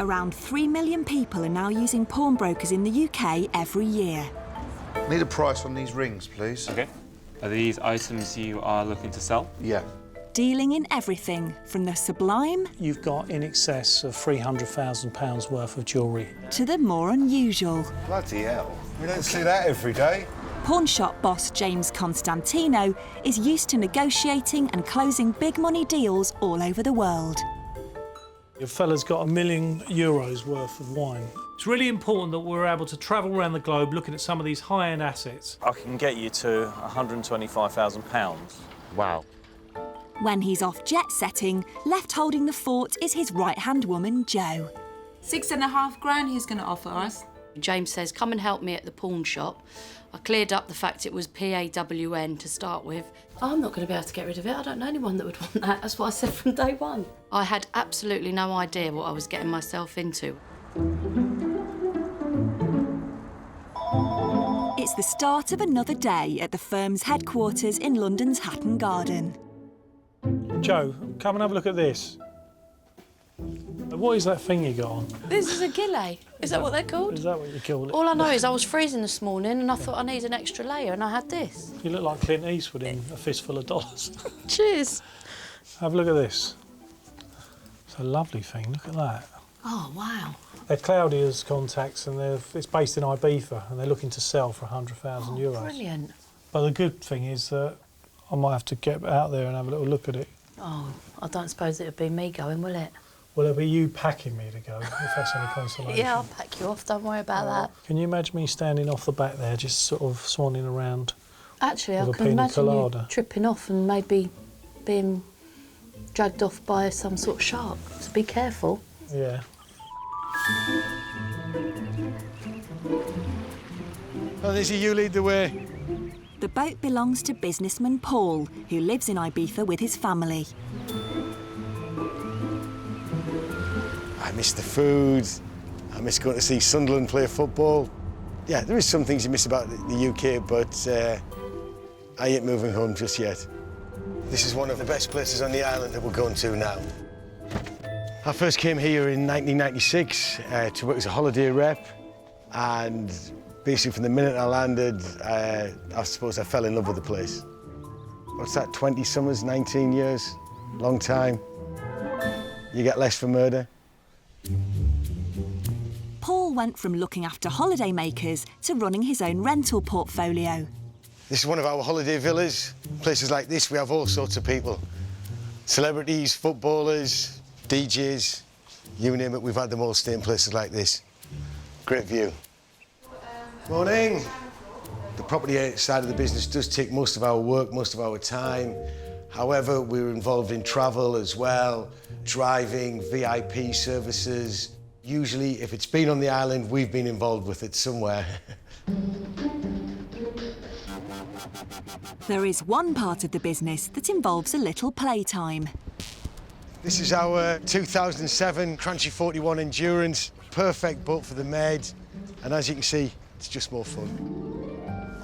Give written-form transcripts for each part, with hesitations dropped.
Around 3 million people are now using pawnbrokers in the UK every year. Need a price on these rings, please. OK. Are these items you are looking to sell? Yeah. Dealing in everything from the sublime... You've got in excess of £300,000 worth of jewellery. ...to the more unusual. Bloody hell. We don't see that every day. Pawn shop boss James Constantino is used to negotiating and closing big money deals all over the world. Your fella's got €1 million worth of wine. It's really important that we're able to travel around the globe looking at some of these high-end assets. I can get you to £125,000. Wow. When he's off jet-setting, left holding the fort is his right-hand woman, Jo. £6.5 grand he's going to offer us. James says, come and help me at the pawn shop. I cleared up the fact it was PAWN to start with. I'm not going to be able to get rid of it. I don't know anyone that would want that. That's what I said from day one. I had absolutely no idea what I was getting myself into. It's the start of another day at the firm's headquarters in London's Hatton Garden. Jo, come and have a look at this. What is that thing you got on? This is a gillet. Is that what they're called? Is that what you call it? All I know is I was freezing this morning and I thought I need an extra layer and I had this. You look like Clint Eastwood in A Fistful of Dollars. Cheers. Have a look at this. It's a lovely thing, look at that. Oh, wow. They're Claudia's contacts and it's based in Ibiza and they're looking to sell for €100,000. Brilliant. But the good thing is that I might have to get out there and have a little look at it. Oh, I don't suppose it'd be me going, will it? Well, it'll be you packing me to go, if that's any consolation. Yeah, I'll pack you off, don't worry about that. Can you imagine me standing off the back there, just sort of swanning around? Actually, I with a can pina imagine colada? you tripping off and maybe being dragged off by some sort of shark, so be careful. Yeah. Oh, Lizzie, you lead the way. The boat belongs to businessman Paul, who lives in Ibiza with his family. I miss the food. I miss going to see Sunderland play football. Yeah, there is some things you miss about the UK, but I ain't moving home just yet. This is one of the best places on the island that we're going to now. I first came here in 1996 to work as a holiday rep, and basically from the minute I landed, I suppose I fell in love with the place. What's that, 20 summers, 19 years? Long time. You get less for murder. Paul went from looking after holidaymakers to running his own rental portfolio. This is one of our holiday villas. Places like this, we have all sorts of people. Celebrities, footballers, DJs, you name it, we've had them all stay in places like this. Great view. Morning. The property side of the business does take most of our work, most of our time. However, we're involved in travel as well, driving, VIP services. Usually, if it's been on the island, we've been involved with it somewhere. There is one part of the business that involves a little playtime. This is our 2007 Crunchy 41 Endurance. Perfect boat for the maid. And as you can see, it's just more fun.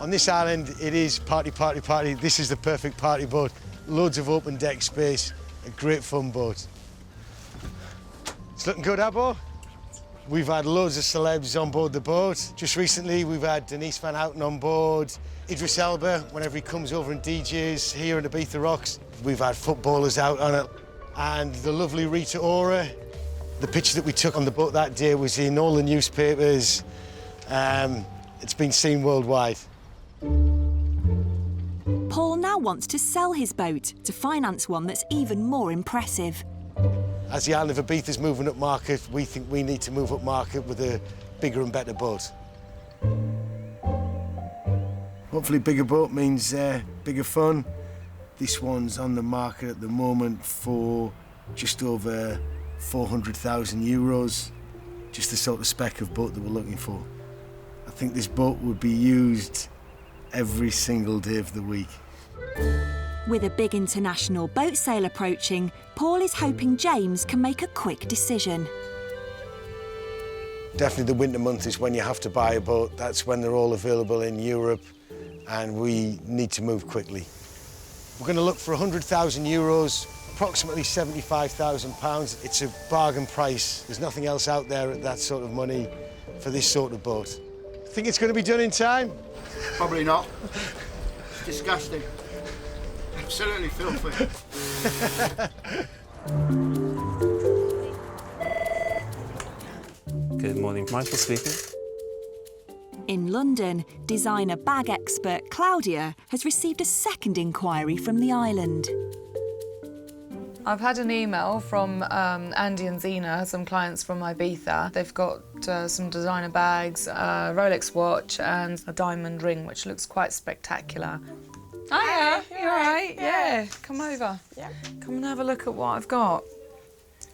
On this island, it is party, party, party. This is the perfect party boat. Loads of open deck space, a great fun boat. It's looking good, Abbo? We've had loads of celebs on board the boat. Just recently, we've had Denise Van Houten on board, Idris Elba, whenever he comes over and DJs here in Ibiza Rocks. We've had footballers out on it. And the lovely Rita Ora. The picture that we took on the boat that day was in all the newspapers. It's been seen worldwide. Paul now wants to sell his boat to finance one that's even more impressive. As the island of Ibiza's moving up market, we think we need to move up market with a bigger and better boat. Hopefully bigger boat means bigger fun. This one's on the market at the moment for just over €400,000. Just the sort of spec of boat that we're looking for. I think this boat would be used every single day of the week. With a big international boat sale approaching, Paul is hoping James can make a quick decision. Definitely the winter month is when you have to buy a boat. That's when they're all available in Europe, and we need to move quickly. We're going to look for €100,000, approximately £75,000. It's a bargain price. There's nothing else out there at that sort of money for this sort of boat. Think it's going to be done in time? Probably not. It's disgusting. Absolutely filthy. Good morning, Michael speaking. In London, designer bag expert Claudia has received a second inquiry from the island. I've had an email from Andy and Zena, some clients from Ibiza. They've got some designer bags, a Rolex watch and a diamond ring, which looks quite spectacular. Hiya, you all right? Yeah, come over. Yeah. Come and have a look at what I've got.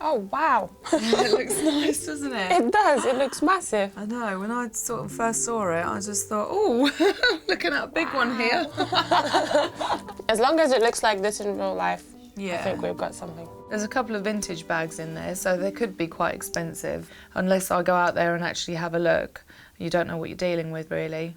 Oh, wow. It looks nice, doesn't it? It does, it looks massive. I know, when I sort of first saw it, I just thought, oh, looking at a big one here. As long as it looks like this in real life, Yeah. I think we've got something. There's a couple of vintage bags in there, so they could be quite expensive. Unless I go out there and actually have a look, you don't know what you're dealing with, really.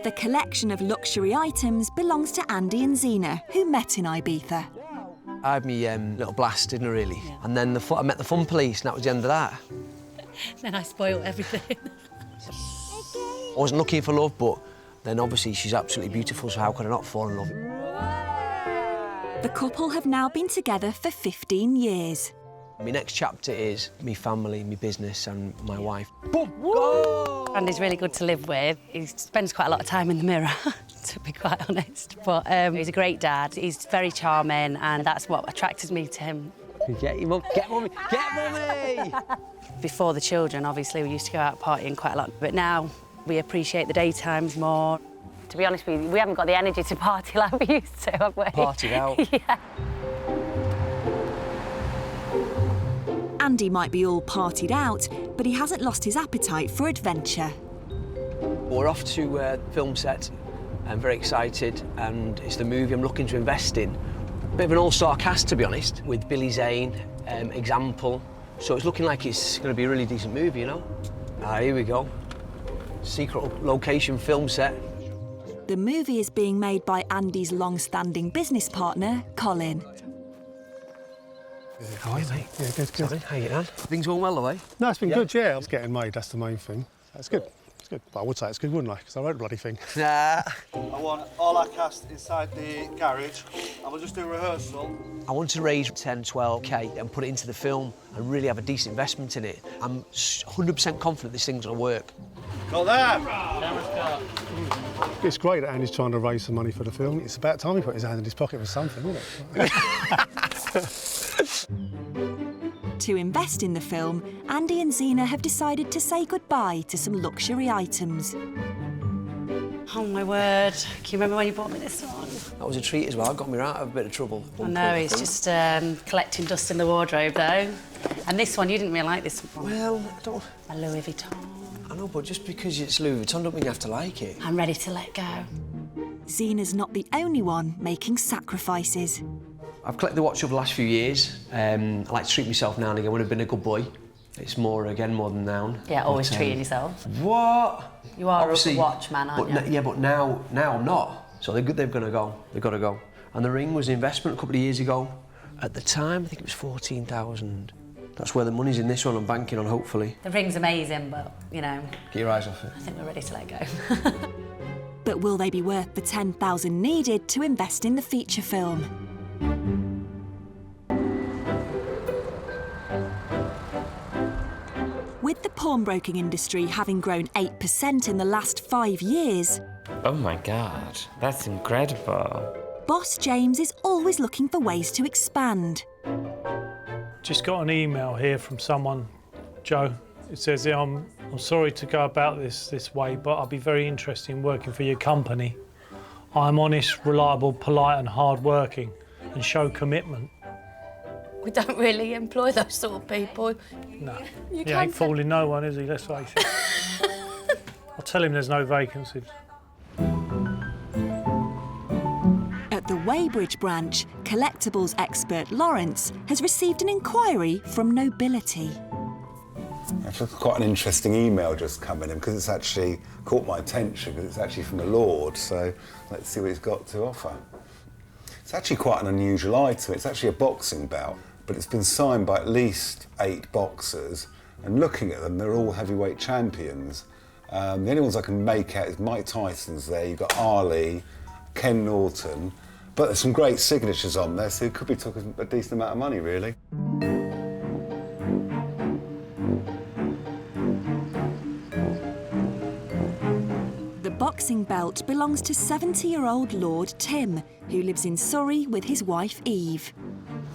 The collection of luxury items belongs to Andy and Zena, who met in Ibiza. I had me little blast, didn't I, really? Yeah. And then I met the fun police, and that was the end of that. Then I spoiled everything. I wasn't looking for love, but then obviously she's absolutely beautiful, so how could I not fall in love? The couple have now been together for 15 years. My next chapter is me family, me business and my wife. Boom! Andy's really good to live with. He spends quite a lot of time in the mirror, to be quite honest. But he's a great dad. He's very charming, and that's what attracted me to him. Get him up, get mummy, get mummy! Before the children, obviously, we used to go out partying quite a lot, but now we appreciate the daytimes more. To be honest with you, we haven't got the energy to party like we used to, have we? Partied out. Yeah. Andy might be all partied out, but he hasn't lost his appetite for adventure. We're off to film set. I'm very excited, and it's the movie I'm looking to invest in. Bit of an all-star cast, to be honest, with Billy Zane, Example. So it's looking like it's going to be a really decent movie, you know? Here we go. Secret location film set. The movie is being made by Andy's long-standing business partner, Colin. How are you, mate? Yeah, good, good. Sorry, how you doing? Things going well, are they? No, it's been good, yeah. It's getting made, that's the main thing. It's good, it's good. But I would say it's good, wouldn't I? Because I wrote the bloody thing. Nah. I want all our cast inside the garage, and we'll just do a rehearsal. I want to raise 10, 12k and put it into the film and really have a decent investment in it. I'm 100% confident this thing's going to work. Got there! It's great that Andy's trying to raise some money for the film. It's about time he put his hand in his pocket for something, isn't it? To invest in the film, Andy and Zena have decided to say goodbye to some luxury items. Oh, my word. Can you remember when you bought me this one? That was a treat as well. Got me right out of a bit of trouble. I know, he's just collecting dust in the wardrobe, though. And this one, you didn't really like this one. Well, I don't... A Louis Vuitton. I know, but just because it's Louis Vuitton don't mean you have to like it. I'm ready to let go. Zena's not the only one making sacrifices. I've collected the watch over the last few years. I like to treat myself now and again when I've been a good boy. It's more than now. Yeah, always treating yourself. What? You are obviously, a watch man, aren't you? Yeah, but now I'm not. So they're going to go. They've got to go. And the ring was an investment a couple of years ago. At the time, I think it was 14,000. That's where the money's in this one. I'm banking on, hopefully. The ring's amazing, but, you know... Get your eyes off it. I think we're ready to let go. But will they be worth the 10,000 needed to invest in the feature film? With the pawnbroking industry having grown 8% in the last 5 years... Oh my God, that's incredible. Boss James is always looking for ways to expand. Just got an email here from someone, Joe. It says, yeah, I'm sorry to go about this way, but I'll be very interested in working for your company. I'm honest, reliable, polite and hard-working and show commitment. We don't really employ those sort of people. No, he ain't fooling no one, is he? Let's face it. I'll tell him there's no vacancies. At the Weybridge branch, collectibles expert Lawrence has received an inquiry from nobility. Actually, quite an interesting email just coming in because it's actually caught my attention because it's actually from the Lord. So let's see what he's got to offer. It's actually quite an unusual item. It's actually a boxing belt, but it's been signed by at least 8 boxers. And looking at them, they're all heavyweight champions. The only ones I can make out is Mike Tyson's there. You've got Ali, Ken Norton, but there's some great signatures on there, so you could be talking a decent amount of money, really. The boxing belt belongs to 70-year-old Lord Tim, who lives in Surrey with his wife Eve.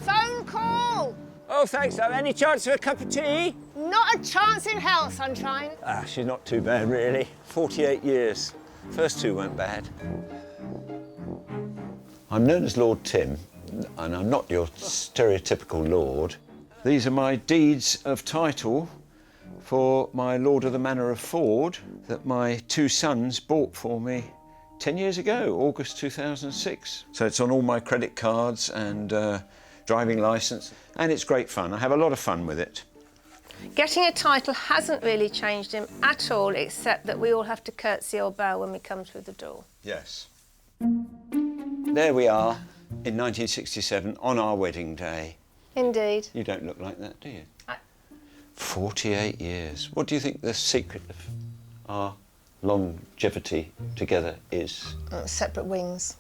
Phone call! Oh, thanks, love. Any chance of a cup of tea? Not a chance in hell, sunshine. Ah, she's not too bad, really. 48 years. First 2 weren't bad. I'm known as Lord Tim, and I'm not your stereotypical lord. These are my deeds of title for my Lord of the Manor of Ford that my 2 sons bought for me 10 years ago, August 2006. So it's on all my credit cards and driving licence, and it's great fun. I have a lot of fun with it. Getting a title hasn't really changed him at all, except that we all have to curtsy or bow when we come through the door. Yes. There we are in 1967 on our wedding day. Indeed. You don't look like that, do you? 48 years. What do you think the secret of our longevity together is? Separate wings.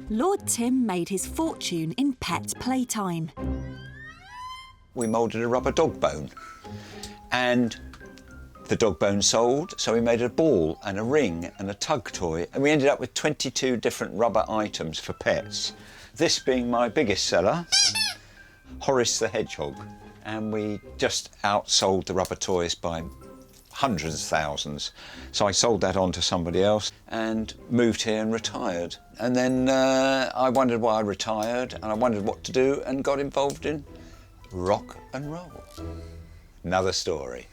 Lord Tim made his fortune in pet playtime. We moulded a rubber dog bone, and the dog bone sold, so we made a ball and a ring and a tug toy, and we ended up with 22 different rubber items for pets. This being my biggest seller, Horace the Hedgehog, and we just outsold the rubber toys by hundreds of thousands. So I sold that on to somebody else and moved here and retired. And then I wondered why I retired, and I wondered what to do, and got involved in rock and roll. Another story.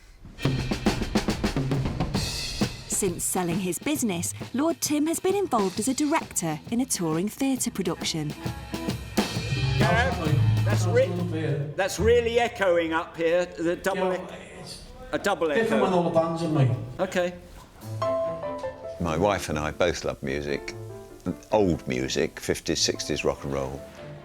Since selling his business, Lord Tim has been involved as a director in a touring theatre production. That's really echoing up here. The double a double echo. Different when all the bands are me. Okay. My wife and I both love music. Old music, 50s, 60s rock and roll.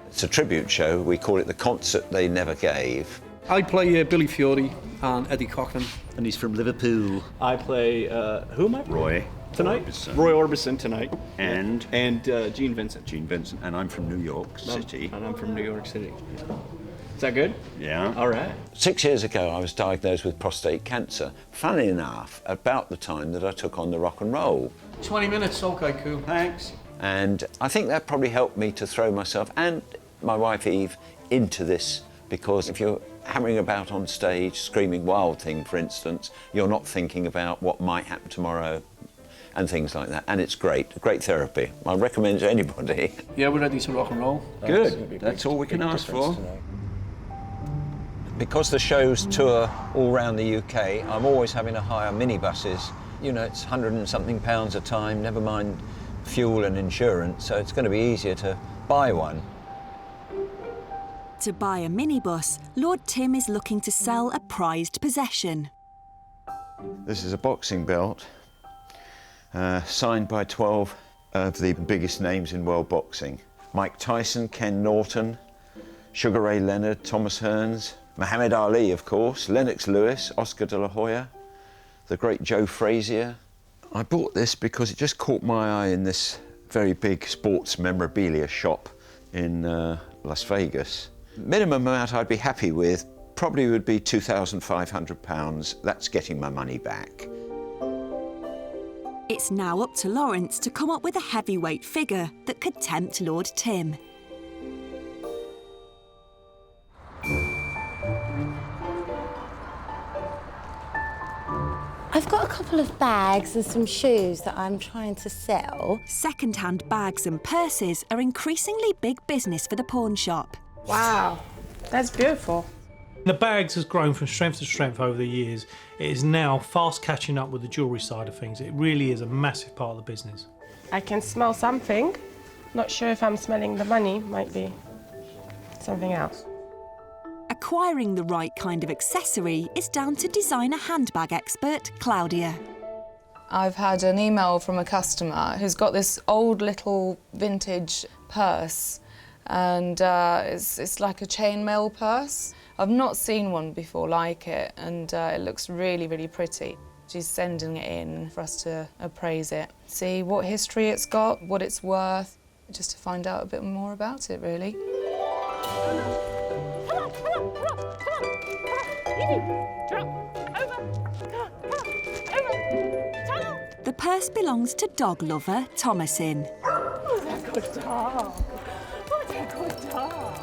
It's a tribute show. We call it the concert they never gave. I play Billy Fiore and Eddie Cochran. And he's from Liverpool. I play, who am I? Roy. Tonight? Orbison. Roy Orbison tonight. And Gene Vincent. Gene Vincent. And I'm from New York City. And I'm from New York City. Is that good? Yeah. All right. 6 years ago, I was diagnosed with prostate cancer. Funnily enough, about the time that I took on the rock and roll. 20 minutes, okay, cool. Thanks. And I think that probably helped me to throw myself and my wife Eve into this, because if you're hammering about on stage, screaming Wild Thing, for instance, you're not thinking about what might happen tomorrow and things like that. And it's great therapy. I recommend it to anybody. Yeah, we're ready to rock and roll. Good, that's all we can ask for. Because the shows tour all around the UK, I'm always having to hire minibuses. You know, it's £100 and something a time, never mind fuel and insurance, so it's going to be easier to buy one. To buy a minibus, Lord Tim is looking to sell a prized possession. This is a boxing belt, signed by 12 of the biggest names in world boxing. Mike Tyson, Ken Norton, Sugar Ray Leonard, Thomas Hearns, Muhammad Ali, of course, Lennox Lewis, Oscar de la Hoya, the great Joe Frazier. I bought this because it just caught my eye in this very big sports memorabilia shop in Las Vegas. Minimum amount I'd be happy with probably would be £2,500. That's getting my money back. It's now up to Lawrence to come up with a heavyweight figure that could tempt Lord Tim. I've got a couple of bags and some shoes that I'm trying to sell. Second-hand bags and purses are increasingly big business for the pawn shop. Wow, that's beautiful. The bags has grown from strength to strength over the years. It is now fast catching up with the jewellery side of things. It really is a massive part of the business. I can smell something. Not sure if I'm smelling the money, might be something else. A Acquiring the right kind of accessory is down to designer handbag expert Claudia. I've had an email from a customer who's got this old little vintage purse, and it's like a chainmail purse. I've not seen one before like it, and it looks really, really pretty. She's sending it in for us to appraise it, see what history it's got, what it's worth, just to find out a bit more about it, really. The purse belongs to dog lover Thomasin. What a good dog. What a good dog.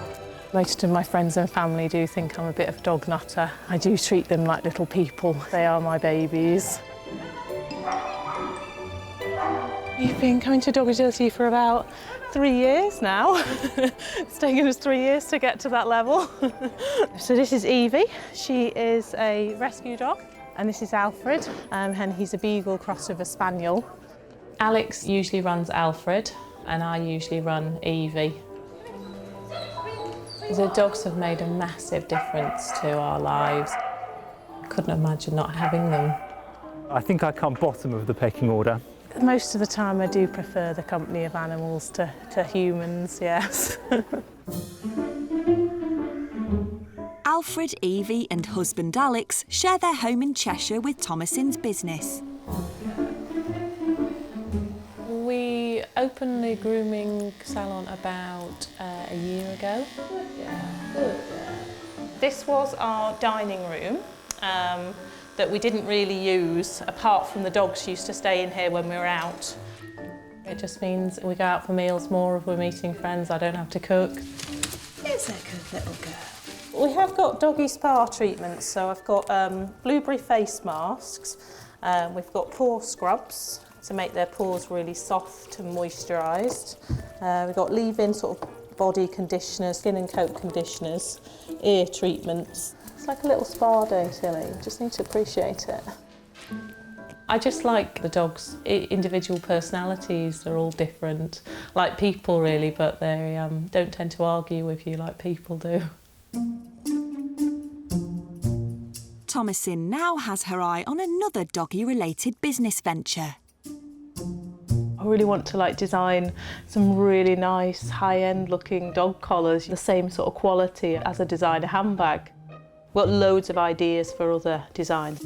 Most of my friends and family do think I'm a bit of a dog nutter. I do treat them like little people. They are my babies. We've been coming to dog agility for about 3 years now. It's taken us 3 years to get to that level. So this is Evie. She is a rescue dog. And this is Alfred, and he's a beagle cross with a spaniel. Alex usually runs Alfred, and I usually run Evie. The dogs have made a massive difference to our lives. I couldn't imagine not having them. I think I come bottom of the pecking order. Most of the time I do prefer the company of animals to humans, yes. Alfred, Evie and husband Alex share their home in Cheshire with Thomasin's business. We opened the grooming salon about a year ago. This was our dining room that we didn't really use, apart from the dogs used to stay in here when we were out. It just means we go out for meals more if we're meeting friends. I don't have to cook. It's a good little girl. We have got doggy spa treatments, so I've got blueberry face masks, we've got paw scrubs to make their paws really soft and moisturised. We've got leave-in sort of body conditioners, skin and coat conditioners, ear treatments. It's like a little spa day, silly. You just need to appreciate it. I just like the dogs' individual personalities. They're all different, like people really, but they don't tend to argue with you like people do. Thomasin now has her eye on another doggy-related business venture. I really want to design some really nice high-end looking dog collars, the same sort of quality as a designer handbag. I've got loads of ideas for other designs.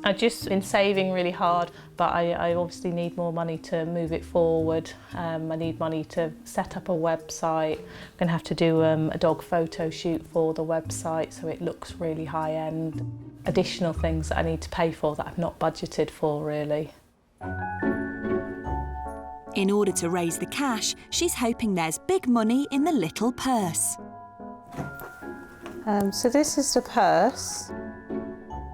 I've just been saving really hard, but I obviously need more money to move it forward. I need money to set up a website. I'm going to have to do a dog photo shoot for the website so it looks really high-end. Additional things that I need to pay for that I've not budgeted for, really. In order to raise the cash, she's hoping there's big money in the little purse. So this is the purse.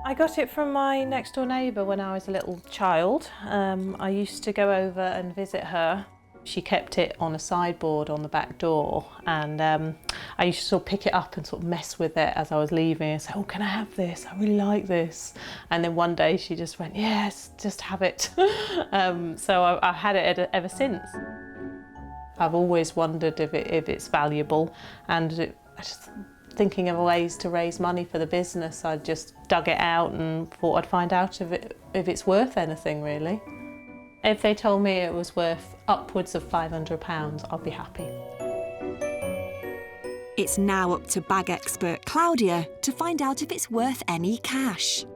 I got it from my next door neighbour when I was a little child. I used to go over and visit her. She kept it on a sideboard on the back door, and I used to sort of pick it up and sort of mess with it as I was leaving and say, oh, can I have this? I really like this. And then one day she just went, yes, just have it. So I've had it ever since. I've always wondered if it's valuable, and I just thinking of ways to raise money for the business, I just dug it out and thought I'd find out if it's worth anything, really. If they told me it was worth upwards of £500, I'd be happy. It's now up to bag expert Claudia to find out if it's worth any cash.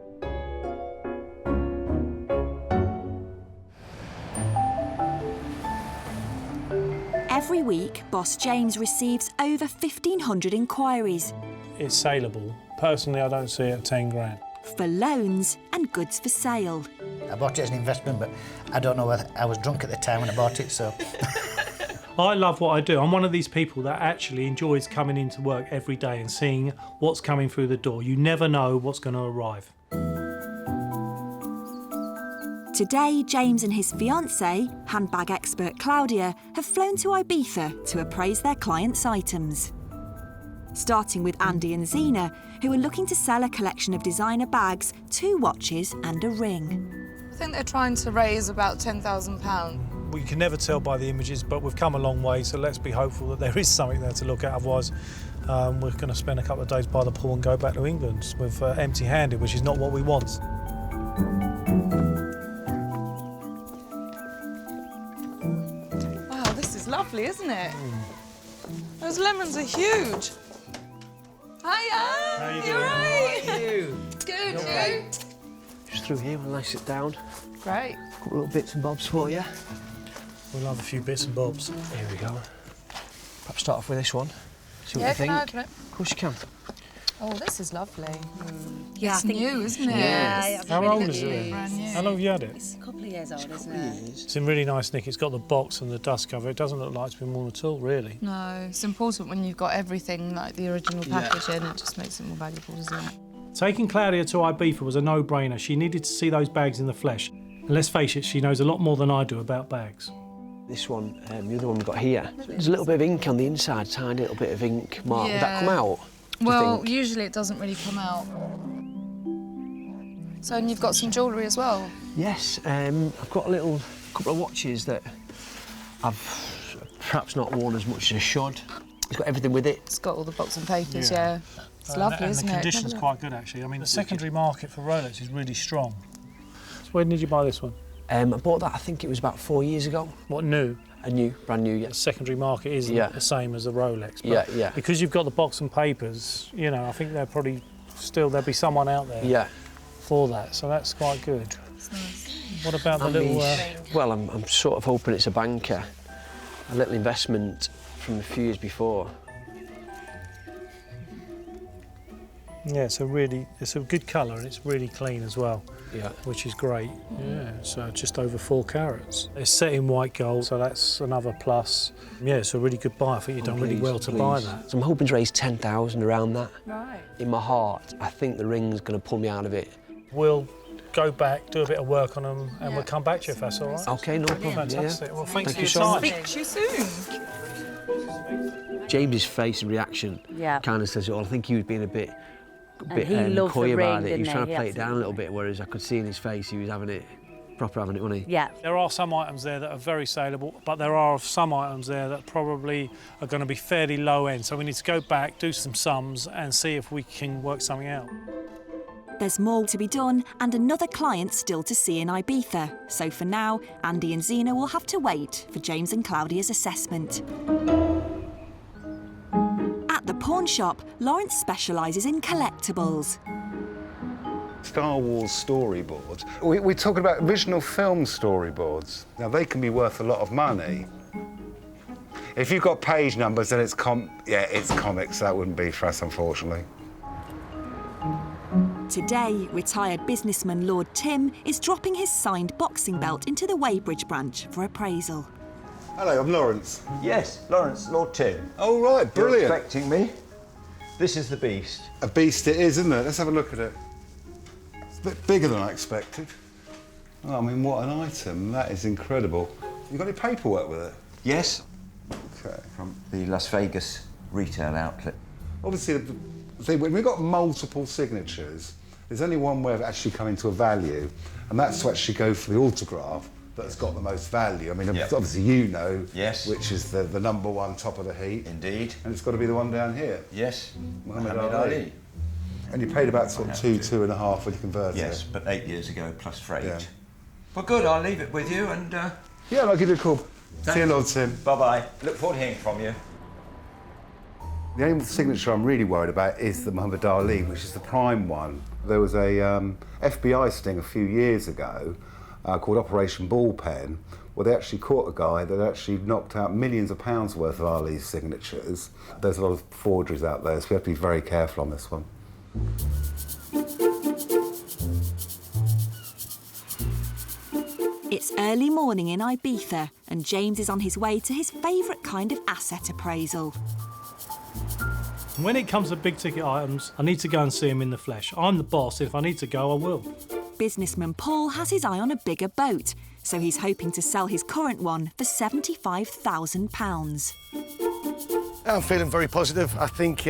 Every week, Boss James receives over 1,500 inquiries. It's saleable. Personally, I don't see it at 10 grand. For loans and goods for sale. I bought it as an investment, but I don't know whether I was drunk at the time when I bought it, so... I love what I do. I'm one of these people that actually enjoys coming into work every day and seeing what's coming through the door. You never know what's going to arrive. Today, James and his fiancée, handbag expert Claudia, have flown to Ibiza to appraise their clients' items. Starting with Andy and Zena, who are looking to sell a collection of designer bags, 2 watches and a ring. I think they're trying to raise about £10,000. We can never tell by the images, but we've come a long way, so let's be hopeful that there is something there to look at. Otherwise, we're going to spend a couple of days by the pool and go back to England with empty-handed, which is not what we want. Wow, this is lovely, isn't it? Those lemons are huge. Hiya! How you doing? Right? How are you? Good, Okay. you? Just through here when I sit down. Great. Couple little bits and bobs for you. We'll have a few bits and bobs. Here we go. Perhaps start off with this one. See what Yeah, you think. can I open it? Of course you can. Oh, this is lovely. Yeah, It's I think new, isn't it? Yeah, How old is it? Brand new. How long have you had it? It's a couple of years old, isn't it? It's in really nice nick. It's got the box and the dust cover. It doesn't look like it's been worn at all, really. No, it's important when you've got everything like the original package in. It just makes it more valuable, doesn't it? Taking Claudia to Ibiza was a no-brainer. She needed to see those bags in the flesh. And let's face it, she knows a lot more than I do about bags. This one, the other one we've got here, there's a little bit of ink on the inside, tiny little bit of ink mark. Would that come out? do you Well, think? usually it doesn't really come out. So, and you've got some jewellery as well? Yes, I've got a couple of watches that I've perhaps not worn as much as I should. It's got everything with it. It's got all the box and papers, yeah. It's lovely, isn't it? And the condition's quite good, actually. I mean, the secondary market for Rolex is really strong. So when did you buy this one? I bought that, I think it was about 4 years ago. What, new? A new, brand new, yeah. The secondary market isn't the same as the Rolex. But Yeah. because you've got the box and papers, you know, I think they're probably there'll be someone out there for that, so that's quite good. It's nice. What about the little... Well, I'm sort of hoping it's a banker. A little investment from a few years before. Yeah, it's a good colour and it's really clean as well. Yeah. Which is great. Yeah, so just over 4 carats. It's set in white gold, so that's another plus. Yeah, it's a really good buy. I think you've done really well to buy that. So I'm hoping to raise 10,000 around that. Right. In my heart, I think the ring's going to pull me out of it. We'll go back, do a bit of work on them, and we'll come back to you if that's all right. OK, no problem. Fantastic. Yeah. Well, thanks Thank for you your so time. much. Speak to you soon. James's face and reaction kind of says it all. I think he was being a bit he loved coy the ring, about it. He was didn't trying he? to play it down a little bit, whereas I could see in his face he was having it, wasn't he? Yeah. There are some items there that are very saleable, but there are some items there that probably are going to be fairly low end. So we need to go back, do some sums, and see if we can work something out. There's more to be done and another client still to see in Ibiza. So for now, Andy and Zena will have to wait for James and Claudia's assessment. At the pawn shop, Lawrence specialises in collectibles. Star Wars storyboards. We're talking about original film storyboards. Now, they can be worth a lot of money. If you've got page numbers, then it's comics. That wouldn't be for us, unfortunately. Today, retired businessman Lord Tim is dropping his signed boxing belt into the Weybridge branch for appraisal. Hello, I'm Lawrence. Yes, Lawrence, Lord Tim. Oh, right, brilliant. You're expecting me? This is the beast. A beast it is, isn't it? Let's have a look at it. It's a bit bigger than I expected. Oh, I mean, what an item. That is incredible. You got any paperwork with it? Yes. Okay. From the Las Vegas retail outlet. Obviously, the thing, when we've got multiple signatures, there's only one way of actually coming to a value, and that's to actually go for the autograph that's got the most value. I mean, obviously you know which is the number one top of the heap. Indeed. And it's got to be the one down here. Yes. Muhammad Ali. And you paid about sort of 2.5 when you converted Yes, it. but 8 years ago plus freight. Yeah. Well, good, I'll leave it with you and... Yeah, I'll give you a call. See you, Lord Tim. Bye-bye. Look forward to hearing from you. The only signature I'm really worried about is the Muhammad Ali, which is the prime one. There was a FBI sting a few years ago called Operation Ballpen, where they actually caught a guy that actually knocked out millions of pounds worth of Ali's signatures. There's a lot of forgeries out there, so we have to be very careful on this one. It's early morning in Ibiza and James is on his way to his favourite kind of asset appraisal. When it comes to big ticket items, I need to go and see him in the flesh. I'm the boss. If I need to go, I will. Businessman Paul has his eye on a bigger boat, so he's hoping to sell his current one for £75,000. I'm feeling very positive. I think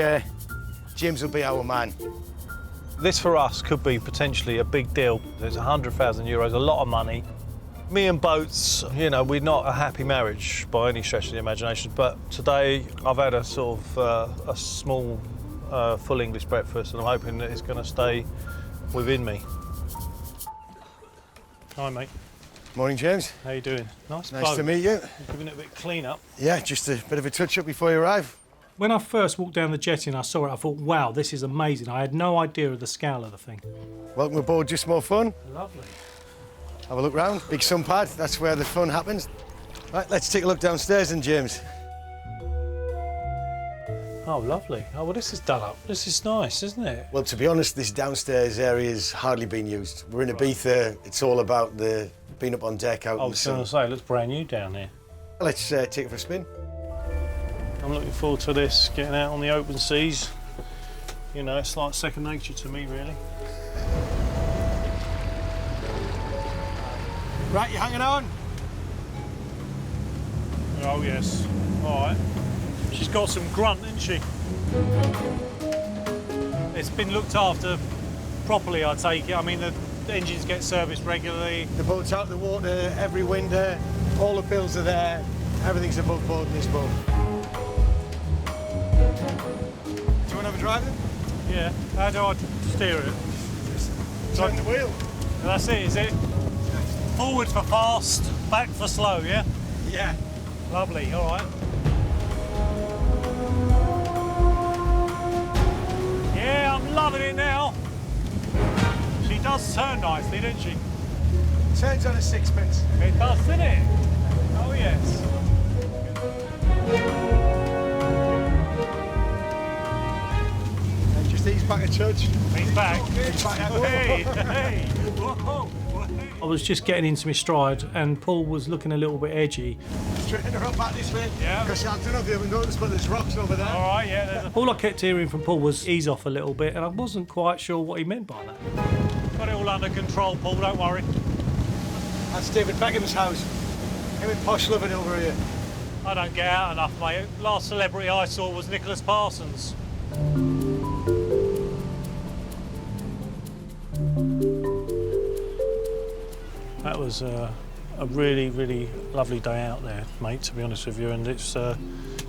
James will be our man. This for us could be potentially a big deal. There's €100,000, a lot of money. Me and boats, you know, we're not a happy marriage by any stretch of the imagination, but today I've had a sort of a small full English breakfast, and I'm hoping that it's going to stay within me. Hi, mate. Morning, James. How you doing? Nice to meet you. Giving it a bit of clean up. Yeah, just a bit of a touch-up before you arrive. When I first walked down the jetty and I saw it, I thought, wow, this is amazing. I had no idea of the scale of the thing. Welcome aboard, Just More Fun. Lovely. Have a look round. Big sun pad, that's where the fun happens. Right, let's take a look downstairs then, James. Oh, lovely. Oh, well, this is done up. This is nice, isn't it? Well, to be honest, this downstairs area's hardly been used. We're in Ibiza. It's all about the being up on deck out I in the was sun. going to say, it looks brand new down here. Let's take it for a spin. I'm looking forward to this, getting out on the open seas. You know, it's like second nature to me, really. Right, you hanging on? Oh, yes. All right. She's got some grunt, hasn't she? It's been looked after properly, I take it. I mean, the engines get serviced regularly. The boat's out the water every winter. All the bills are there. Everything's above board in this boat. Do you want to have a drive then? Yeah. How do I steer it? Turn the wheel. That's it, is it? Forward for fast, back for slow, yeah? Yeah. Lovely, all right. Yeah, I'm loving it now. She does turn nicely, doesn't she? Turns on a sixpence. It does, doesn't it? Oh, yes. And just ease back a touch. He's back. He's back. Hey, hey. Whoa. I was just getting into my stride and Paul was looking a little bit edgy. Straighten her up back this way. Yeah. Because I don't know if you ever noticed, but there's rocks over there. All right, yeah. All I kept hearing from Paul was ease off a little bit, and I wasn't quite sure what he meant by that. Got it all under control, Paul, don't worry. That's David Beckham's house. Him and Posh living over here. I don't get out enough, mate. Last celebrity I saw was Nicholas Parsons. That was a really, really lovely day out there, mate, to be honest with you, and it's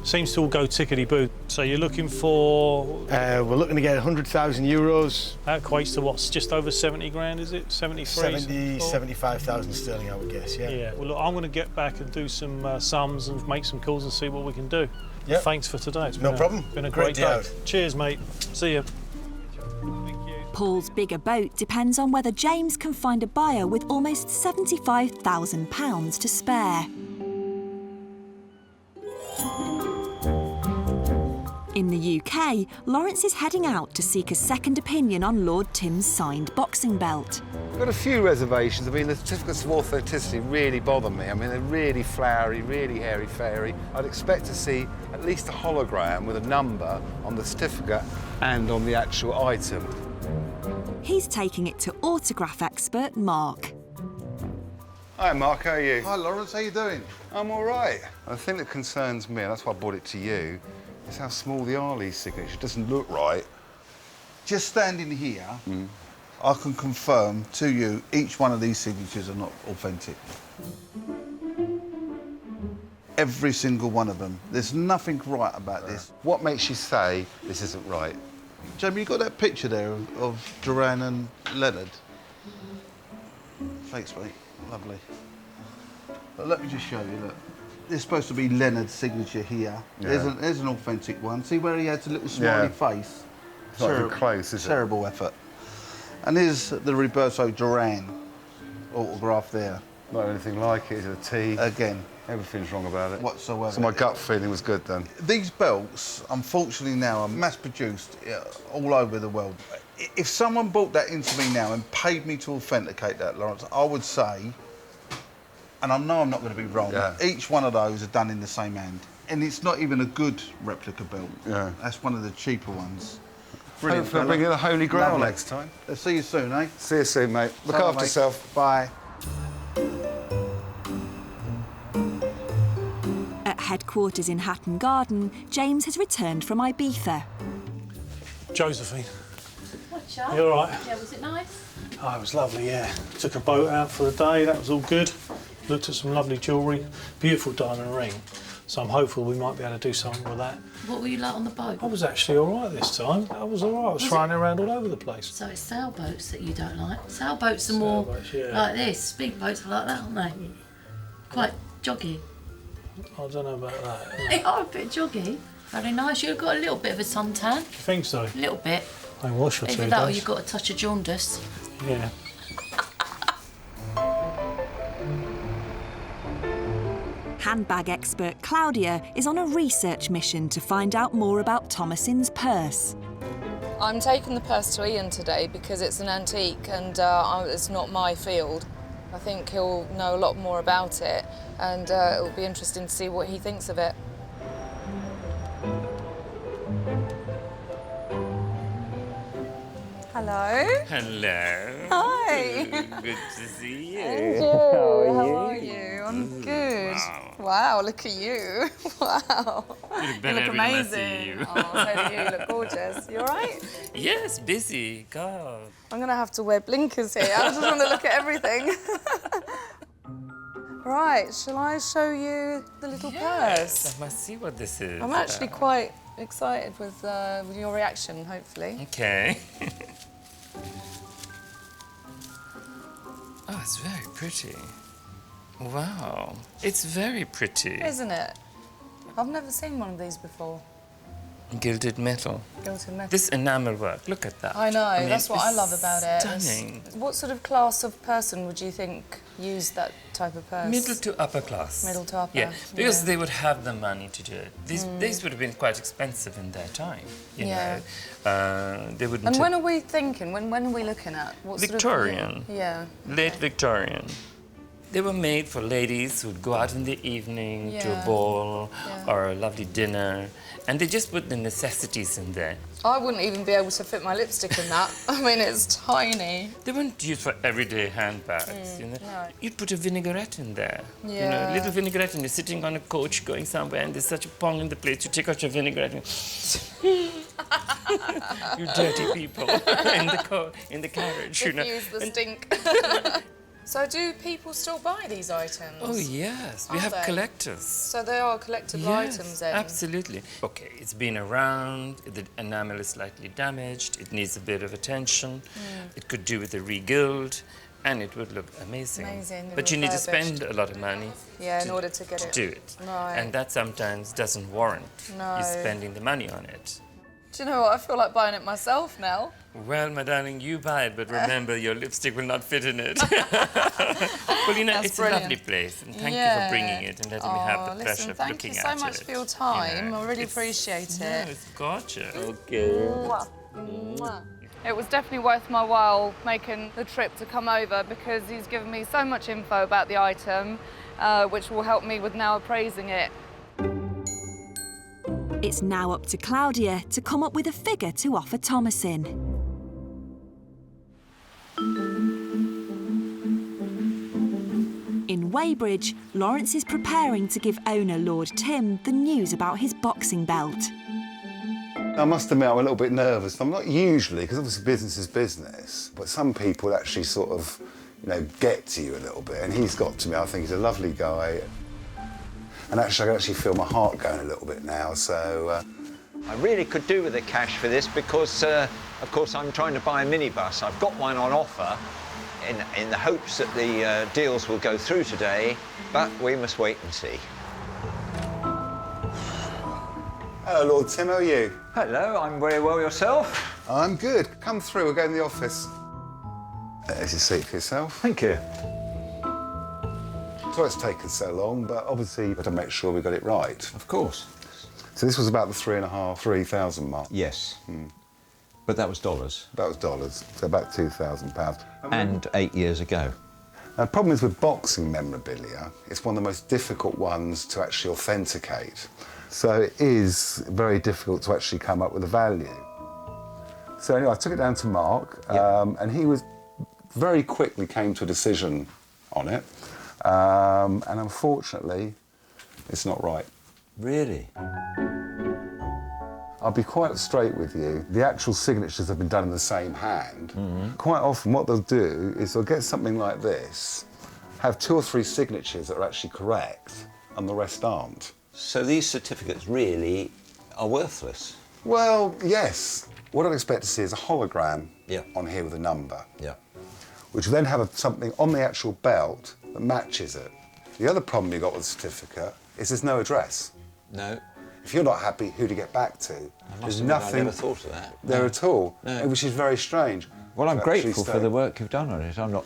seems to all go tickety-boo. So you're looking for... we're looking to get 100,000 euros. That equates to what's just over 70 grand, is it? 73? 75,000 sterling, I would guess, yeah. Yeah, well, look, I'm going to get back and do some sums and make some calls and see what we can do. Yep. Thanks for today. It's No problem. Been a great day. Cheers, mate. See you. Paul's bigger boat depends on whether James can find a buyer with almost £75,000 to spare. In the UK, Lawrence is heading out to seek a second opinion on Lord Tim's signed boxing belt. I've got a few reservations. I mean, the certificates of authenticity really bother me. I mean, they're really flowery, really hairy-fairy. I'd expect to see at least a hologram with a number on the certificate and on the actual item. He's taking it to autograph expert Mark. Hi, Mark, how are you? Hi, Lawrence, how you doing? I'm all right. The thing that concerns me, and that's why I brought it to you, is how small the Arley's signature doesn't look right. Just standing here, I can confirm to you each one of these signatures are not authentic. Every single one of them. There's nothing right about this. What makes you say this isn't right? Jamie, you got that picture there of Duran and Leonard? Thanks, mate. Lovely. But let me just show you, look. There's supposed to be Leonard's signature here. Yeah. There's an authentic one. See where he has a little smiley face? It's not even close, is it? Terrible effort. And here's the Roberto Duran autograph there. Not anything like it, is it a T? Again. Everything's wrong about it. Whatsoever. So my gut feeling was good then. These belts, unfortunately now, are mass-produced all over the world. If someone brought that into me now and paid me to authenticate that, Lawrence, I would say, and I know I'm not going to be wrong, each one of those are done in the same hand. And it's not even a good replica belt. Yeah. That's one of the cheaper ones. Hopefully I'll bring you the Holy Grail Lovely. next time. I'll see you soon, eh? See you soon, mate. Look after yourself. Bye. At headquarters in Hatton Garden, James has returned from Ibiza. Josephine. What's up? You all right? Yeah, was it nice? Oh, it was lovely, yeah. Took a boat out for the day, that was all good. looked at some lovely jewellery, beautiful diamond ring. So I'm hopeful we might be able to do something with that. What were you like on the boat? I was actually all right this time. I was all right. I was flying around all over the place. So it's sailboats that you don't like? Sailboats are more like this. Speedboats are like that, aren't they? Quite joggy. I don't know about that. They are a bit joggy. Very nice. You've got a little bit of a suntan. You think so? A little bit. I wash for 2 days. Either that or you've got a touch of jaundice. Yeah. Handbag expert Claudia is on a research mission to find out more about Thomason's purse. I'm taking the purse to Ian today because it's an antique and it's not my field. I think he'll know a lot more about it and it'll be interesting to see what he thinks of it. Hello. Hello. Hi. Good to see you. Andrew, how are you? I'm good. Wow, look at you. Wow. You look You better look every time I amazing. see you. Oh, so do you. You look gorgeous. You all right? Yes, busy. God. I'm going to have to wear blinkers here. I just want to look at everything. Right, shall I show you the little purse? I must see what this is. I'm actually quite excited with your reaction, hopefully. Okay. Oh, it's very pretty. Wow. It's very pretty. Isn't it? I've never seen one of these before. Gilded metal. Gilded metal. This enamel work, look at that. I know, mean, that's what I it's love about it. Stunning. What sort of class of person would you think used that type of purse? Middle to upper class. Middle to upper. Yeah, because they would have the money to do it. These would have been quite expensive in their time, you know. They wouldn't. And when are we thinking? When are we looking at? What Victorian. Sort of, yeah. Late Victorian. They were made for ladies who would go out in the evening to a ball or a lovely dinner, and they just put the necessities in there. I wouldn't even be able to fit my lipstick in that. I mean, it's tiny. They weren't used for everyday handbags, you know. No. You'd put a vinaigrette in there. You know, Yeah. a little vinaigrette, and you're sitting on a coach going somewhere, and there's such a pong in the place. You take out your vinaigrette and you dirty people in the carriage, you know. Diffuse the stink. So do people still buy these items? Oh, yes. We have collectors. So they are collectible items then? Absolutely. Okay, it's been around, the enamel is slightly damaged, it needs a bit of attention, it could do with a regild, and it would look amazing. Amazing. But you need to spend a lot of money in order to get it. do it. Right. And that sometimes doesn't warrant No. you spending the money on it. Do you know what? I feel like buying it myself now. Well, my darling, you buy it, but remember, your lipstick will not fit in it. Well, you know, That's it's brilliant. a lovely place, and thank you for bringing it and letting me have the pleasure of looking at it. Thank you so much for your time. I really appreciate it. No, it's gorgeous. Okay. It was definitely worth my while making the trip to come over because he's given me so much info about the item, which will help me with now appraising it. It's now up to Claudia to come up with a figure to offer Thomason. In Weybridge, Lawrence is preparing to give owner Lord Tim the news about his boxing belt. I must admit I'm a little bit nervous. I'm not usually, because obviously business is business, but some people actually sort of, you know, get to you a little bit, and he's got to me. I think he's a lovely guy. And actually, I can actually feel my heart going a little bit now, so... I really could do with the cash for this because, of course, I'm trying to buy a minibus. I've got one on offer in the hopes that the deals will go through today, but we must wait and see. Hello, Lord Tim, how are you? Hello, I'm very well. Yourself? I'm good. Come through, we'll go in the office. There's your seat for yourself. Thank you. Sorry it's taken so long, but obviously you've got to make sure we got it right. Of course. So this was about the 3,500 mark? Yes. But that was dollars. That was dollars, so about £2,000. And 8 years ago. Now, the problem is with boxing memorabilia, it's one of the most difficult ones to actually authenticate. So it is very difficult to actually come up with a value. So anyway, I took it down to Mark, and he was very quickly came to a decision on it. And unfortunately, it's not right. Really? I'll be quite straight with you. The actual signatures have been done in the same hand. Quite often what they'll do is they'll get something like this, have 2 or 3 signatures that are actually correct and the rest aren't. So these certificates really are worthless? Well, yes. What I'd expect to see is a hologram on here with a number. Yeah. Which will then have something on the actual belt that matches it. The other problem you've got with the certificate is there's no address. No. If you're not happy, who to get back to? There's nothing I never thought of that. there at all, No. which is very strange. Well, I'm to actually grateful for stay. the work you've done on it. I'm not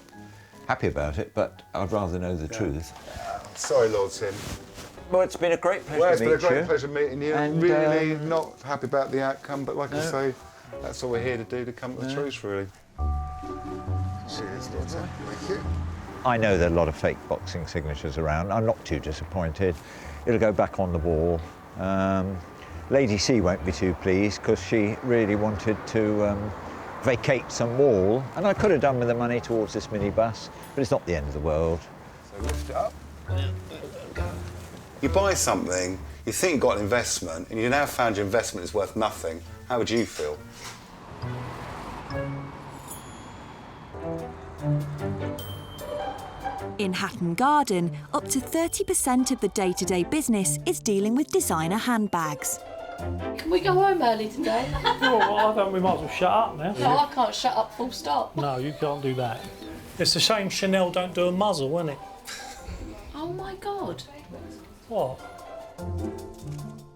happy about it, but I'd rather know the truth. Sorry, Lord Tim. Well, it's been a great pleasure Well, it's to been a meet great you. pleasure meeting you. And, really not happy about the outcome, but like I No. say, that's all we're here to do, to come to the truth, really. Cheers, Lord Tim. Thank you. I know there are a lot of fake boxing signatures around. I'm not too disappointed. It'll go back on the wall. Lady C won't be too pleased because she really wanted to vacate some wall, and I could have done with the money towards this minibus, but it's not the end of the world. So lift it up. You buy something, you think you've got an investment, and you now found your investment is worth nothing. How would you feel? In Hatton Garden, up to 30% of the day-to-day business is dealing with designer handbags. Can we go home early today? Well, I don't. We might as well shut up now. No, I can't shut up full stop. No, you can't do that. It's a shame Chanel don't do a muzzle, isn't it? Oh my God. What?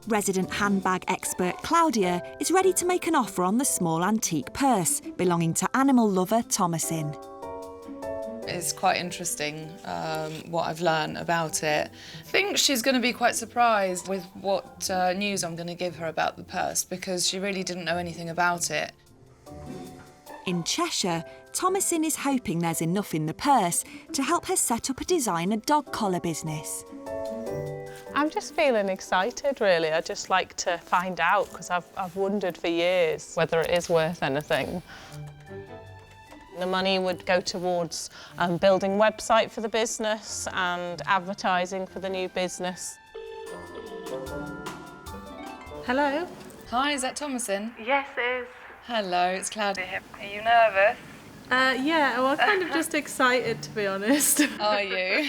Resident handbag expert Claudia is ready to make an offer on the small antique purse belonging to animal lover Thomasin. It's quite interesting what I've learned about it. I think she's going to be quite surprised with what news I'm going to give her about the purse because she really didn't know anything about it. In Cheshire, Thomasin is hoping there's enough in the purse to help her set up a designer dog collar business. I'm just feeling excited, really. I just like to find out because I've wondered for years whether it is worth anything. The money would go towards building a website for the business and advertising for the new business. Hello. Hi, is that Thomasin? Yes, it is. Hello, it's Claudia here. Are you nervous? Yeah, well, I'm kind of just excited, to be honest. Are you?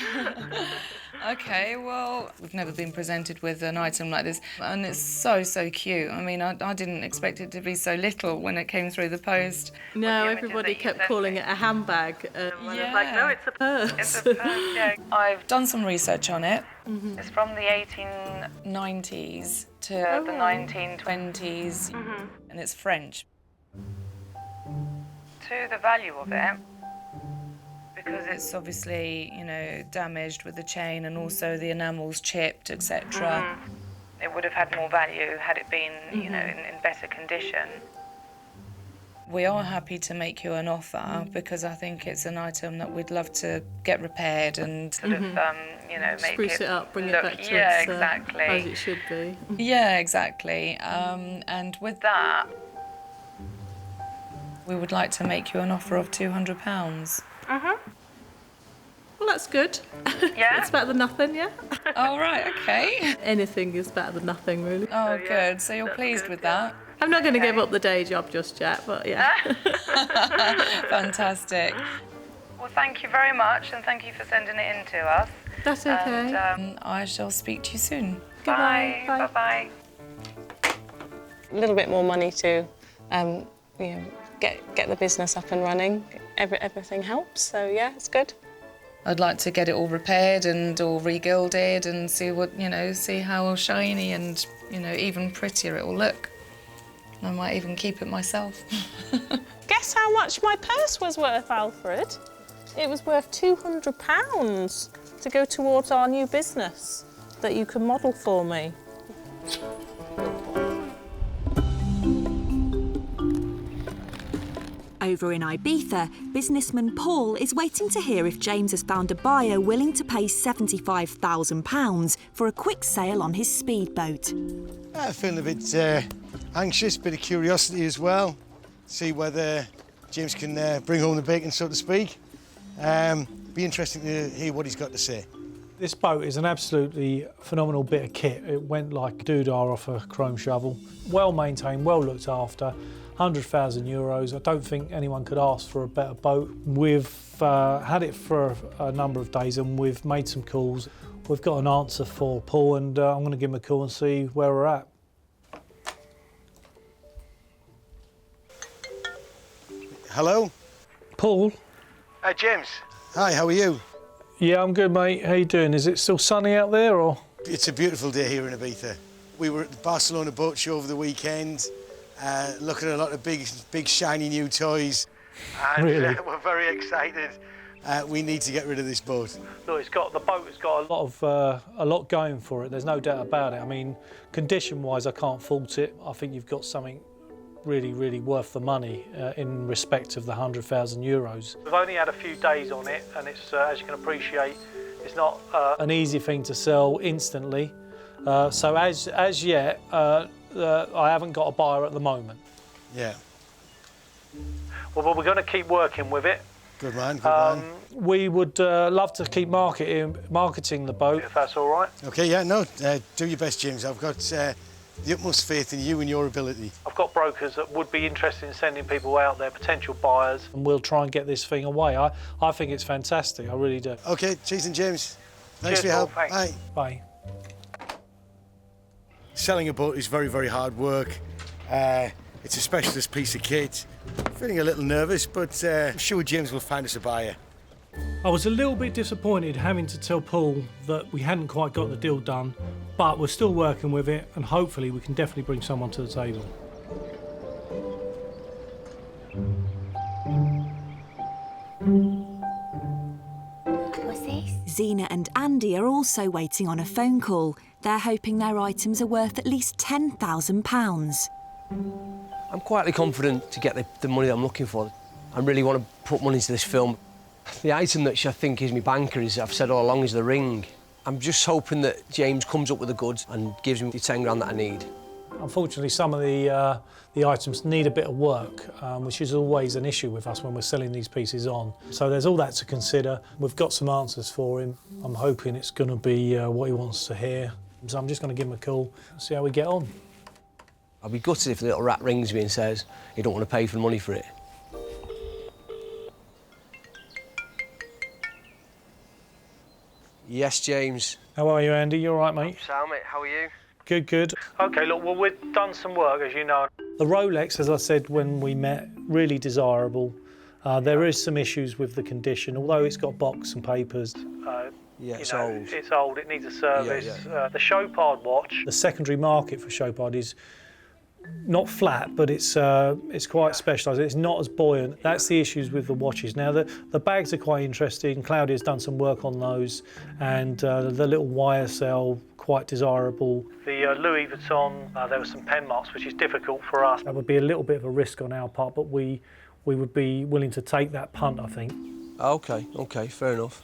OK, well, we've never been presented with an item like this, and it's so cute. I mean, I didn't expect it to be so little when it came through the post. No, everybody kept calling it a handbag. And I was like, no, it's a purse. It's a purse, yeah. I've done some research on it. It's from the 1890s to the 1920s, and it's French. To the value of it, because it's obviously, you know, damaged with the chain and also the enamel's chipped, etc. It would have had more value had it been, you know, in better condition. We are happy to make you an offer because I think it's an item that we'd love to get repaired and sort of, you know, make Spruce it up, bring look, it back to yeah, its, exactly. as it should be. Yeah, exactly. And with that, we would like to make you an offer of £200. Well, that's good. Yeah? It's better than nothing, yeah? Oh, right, OK. Anything is better than nothing, really. Oh, good. So you're pleased with that? I'm not going to give up the day job just yet, but yeah. Fantastic. Well, thank you very much, and thank you for sending it in to us. That's okay. And I shall speak to you soon. Goodbye. Bye. Bye-bye. A little bit more money to, you know, get the business up and running. Everything helps, so yeah, it's good. I'd like to get it all repaired and all regilded and see what, you know, see how shiny and, you know, even prettier it will look. I might even keep it myself. Guess how much my purse was worth, Alfred? It was worth £200 to go towards our new business that you can model for me. Over in Ibiza, businessman Paul is waiting to hear if James has found a buyer willing to pay £75,000 for a quick sale on his speedboat. I feel a bit anxious, bit of curiosity as well. See whether James can bring home the bacon, so to speak. Be interesting to hear what he's got to say. This boat is an absolutely phenomenal bit of kit. It went like doodah off a chrome shovel. Well maintained, well looked after. 100,000 euros. I don't think anyone could ask for a better boat. We've had it for a number of days and we've made some calls. We've got an answer for Paul and I'm going to give him a call and see where we're at. Hello? Paul? Hi, James. Hi, how are you? Yeah, I'm good, mate. How you doing? Is it still sunny out there, or...? It's a beautiful day here in Ibiza. We were at the Barcelona boat show over the weekend, looking at a lot of big shiny new toys. And, really? We're very excited. We need to get rid of this boat. Look, the boat has got a lot going for it. There's no doubt about it. I mean, condition-wise, I can't fault it. I think you've got something really worth the money in respect of the 100,000 euros. We've only had a few days on it, and it's as you can appreciate, it's not an easy thing to sell instantly. So as yet, I haven't got a buyer at the moment. Yeah. Well, but we're going to keep working with it. Good man, good man. We would love to keep marketing the boat, if that's all right. OK, yeah, no, do your best, James. I've got the utmost faith in you and your ability. I've got brokers that would be interested in sending people out there, potential buyers, and we'll try and get this thing away. I think it's fantastic, I really do. OK, cheers and James. Thanks for your help. Paul, thanks. Bye. Selling a boat is very hard work. It's a specialist piece of kit. Feeling a little nervous, but I'm sure James will find us a buyer. I was a little bit disappointed having to tell Paul that we hadn't quite got the deal done, but we're still working with it and hopefully we can definitely bring someone to the table. What's this? Zena and Andy are also waiting on a phone call. They're hoping their items are worth at least £10,000. I'm quietly confident to get the money that I'm looking for. I really want to put money into this film. The item that I think is my banker is, I've said all along, is the ring. I'm just hoping that James comes up with the goods and gives me the 10 grand that I need. Unfortunately, some of the items need a bit of work, which is always an issue with us when we're selling these pieces on. So there's all that to consider. We've got some answers for him. I'm hoping it's going to be what he wants to hear. So I'm just going to give him a call and see how we get on. I'd be gutted if the little rat rings me and says he don't want to pay for the money for it. Yes, James. How are you, Andy? You all right, mate? Sound, mate. How are you? Good. OK, look, well, we've done some work, as you know. The Rolex, as I said when we met, really desirable. There is some issues with the condition, although it's got box and papers. Yeah, it's old. It's old, it needs a service. Yeah. The Chopard watch, the secondary market for Chopard is not flat, but it's quite specialised. It's not as buoyant. That's the issues with the watches. Now, the bags are quite interesting. Claudia's done some work on those, and the little YSL, quite desirable. The Louis Vuitton, there were some pen marks, which is difficult for us. That would be a little bit of a risk on our part, but we would be willing to take that punt, I think. OK, fair enough.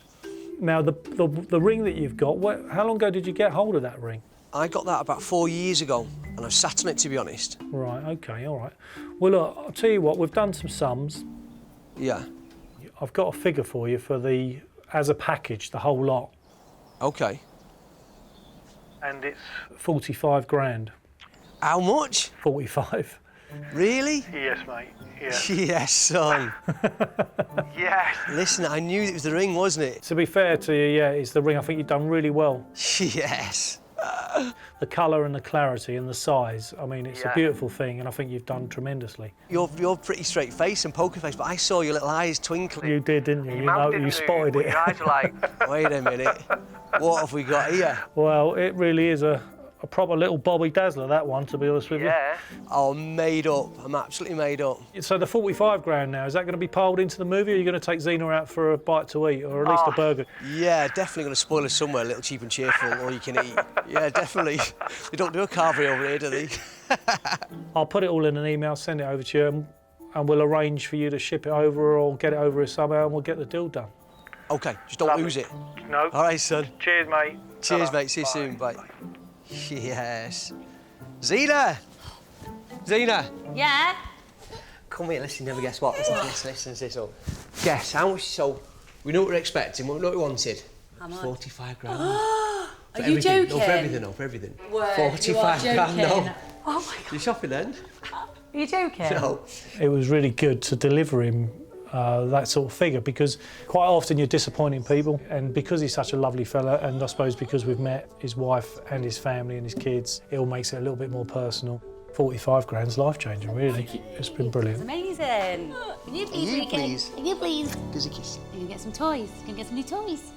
Now, the ring that you've got, how long ago did you get hold of that ring? I got that about 4 years ago, and I've sat on it, to be honest. Right, OK, all right. Well, look, I'll tell you what, we've done some sums. Yeah. I've got a figure for you for as a package, the whole lot. OK. And it's 45 grand. How much? 45. Really? Yes, mate. Yeah. Yes, son. Yes. Listen, I knew it was the ring, wasn't it? To be fair to you, yeah, it's the ring. I think you've done really well. Yes. The colour and the clarity and the size, I mean, it's a beautiful thing, and I think you've done tremendously. You're pretty straight face and poker face, but I saw your little eyes twinkling. You did, didn't you? You spotted it. Your eyes were like, wait a minute, what have we got here? Well, it really is a proper little Bobby Dazzler, that one, to be honest with you. Yeah. Oh, made up. I'm absolutely made up. So the 45 grand now, is that going to be piled into the movie, or are you going to take Zena out for a bite to eat, or at least a burger? Yeah, definitely going to spoil us somewhere, a little cheap and cheerful, all you can eat. Yeah, definitely. They don't do a carvery over here, do they? I'll put it all in an email, send it over to you, and we'll arrange for you to ship it over or get it over somehow, and we'll get the deal done. OK, just don't lose it. No. All right, son. Cheers, mate. Cheers, mate. See you soon. Bye. Yes. Zena! Zena! Yeah? Come here, listen, never guess what. Listen to this up. Guess how much so we know what we're expecting, we know what we wanted. How much? 45 grand. Are you joking? No, for everything, Word, 45 grand, no. Oh my God. You shopping then? Are you joking? No. It was really good to deliver him that sort of figure, because quite often you're disappointing people, and because he's such a lovely fella, and I suppose because we've met his wife and his family and his kids, it all makes it a little bit more personal. 45 grand's life-changing, really. It's been It's brilliant. amazing. Can you please, You Rico? please. Can you please? Gives a kiss. You can get some toys. You can get some new toys.